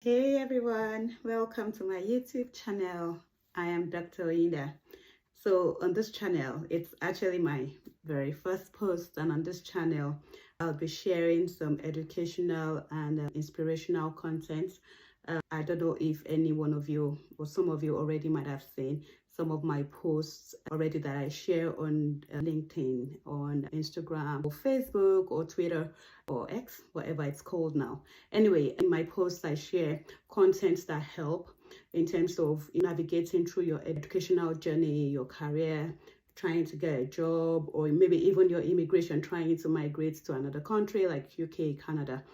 Hey everyone, welcome to my YouTube channel. I am Dr. Oyinda. So on this channel, it's actually my very first post, and on this channel, I'll be sharing some educational and inspirational content. I don't know if any one of you or some of you already might have seen some of my posts already that I share on LinkedIn, on Instagram, or Facebook, or Twitter, or X, whatever it's called now. Anyway, in my posts, I share contents that help in terms of navigating through your educational journey, your career, trying to get a job, or maybe even your immigration, trying to migrate to another country like UK, Canada.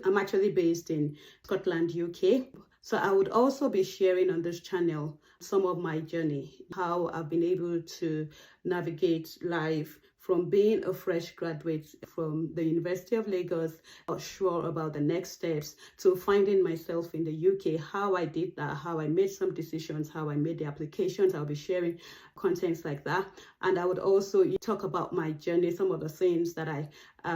I'm actually based in Scotland, UK. So I would also be sharing on this channel some of my journey, how I've been able to navigate life from being a fresh graduate from the University of Lagos, not sure about the next steps, to finding myself in the UK, how I did that, how I made some decisions, how I made the applications. I'll be sharing contents like that. And I would also talk about my journey, some of the things that I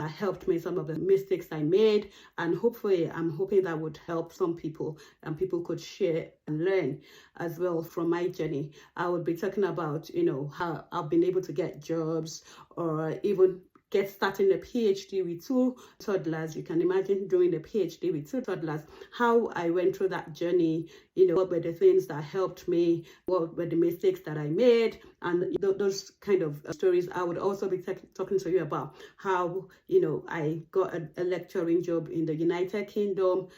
helped me, some of the mistakes I made, and hopefully I'm hoping that would help some people and people could share and learn as well from my journey. I would be talking about, how I've been able to get jobs, or even get starting a PhD with two toddlers. You can imagine doing a PhD with two toddlers, how I went through that journey, what were the things that helped me, what were the mistakes that I made, and those kind of stories. I would also be talking to you about how, I got a lecturing job in the United Kingdom,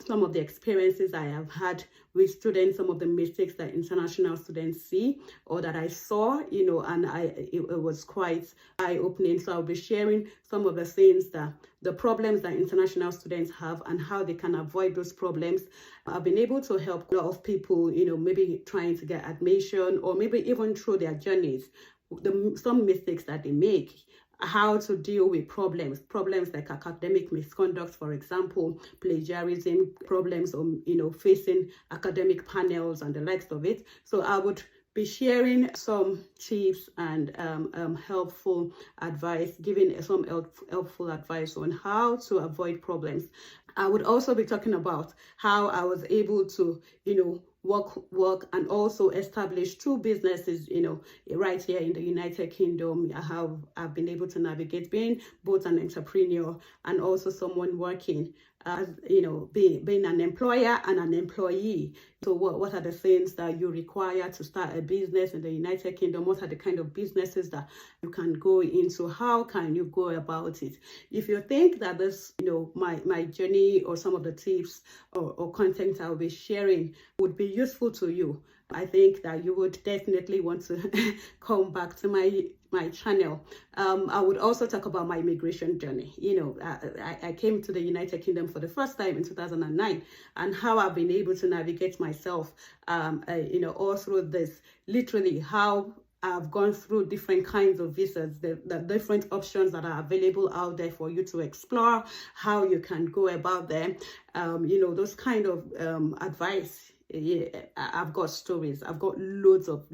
some of the experiences I have had with students, some of the mistakes that international students see or that I saw, and it was quite eye-opening. So I'll be sharing some of the things the problems that international students have and how they can avoid those problems. I've been able to help a lot of people, maybe trying to get admission, or maybe even through their journeys, some mistakes that they make, how to deal with problems like academic misconduct, for example, plagiarism, problems on facing academic panels and the likes of it. So I would be sharing some tips and helpful advice, giving some helpful advice on how to avoid problems. I would also be talking about how I was able to, work and also establish two businesses, right here in the United Kingdom. I've been able to navigate being both an entrepreneur and also someone working as, being an employer and an employee. So what are the things that you require to start a business in the United Kingdom? What are the kind of businesses that you can go into? How can you go about it? If you think that this, my journey or some of the tips or content I'll be sharing would be useful to you, I think that you would definitely want to come back to my channel. I would also talk about my immigration journey. I came to the United Kingdom for the first time in 2009, and how I've been able to navigate myself, all through this, literally how I've gone through different kinds of visas, the different options that are available out there for you to explore, how you can go about them, those kind of advice. Yeah, I've got stories, I've got loads of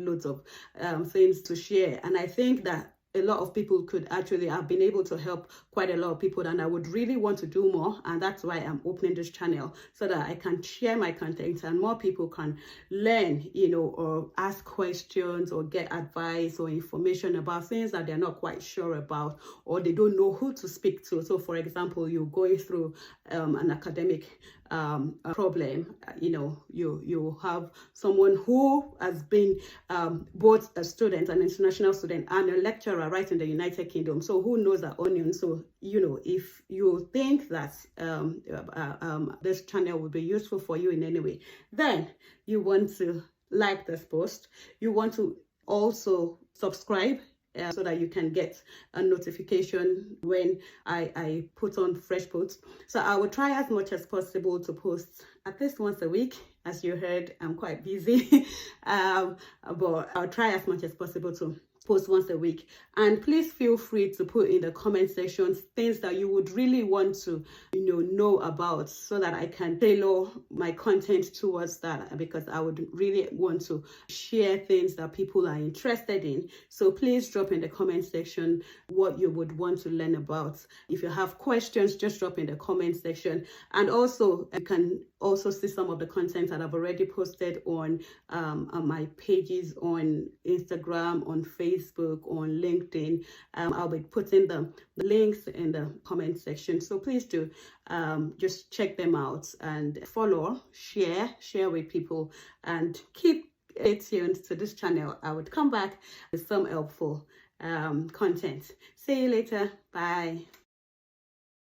things to share, and I think that a lot of people could actually have been able to help quite a lot of people, and I would really want to do more. And that's why I'm opening this channel, so that I can share my content and more people can learn, or ask questions or get advice or information about things that they're not quite sure about, or they don't know who to speak to. So for example, you're going through an academic problem, you have someone who has been both a student, an international student, and a lecturer right in the United Kingdom, so who knows that onion. So if you think that this channel would be useful for you in any way, then you want to like this post, you want to also subscribe, so that you can get a notification when I put on fresh posts. So I will try as much as possible to post at least once a week. As you heard, I'm quite busy, but I'll try as much as possible to post once a week. And please feel free to put in the comment section things that you would really want to know about, so that I can tailor my content towards that, because I would really want to share things that people are interested in. So please drop in the comment section what you would want to learn about. If you have questions, just drop in the comment section. And also you can also see some of the content that I've already posted on my pages on Instagram, on Facebook, on LinkedIn. I'll be putting the links in the comment section, so please do just check them out and follow, share with people, and keep tuned to this channel. I would come back with some helpful content. See you later. Bye.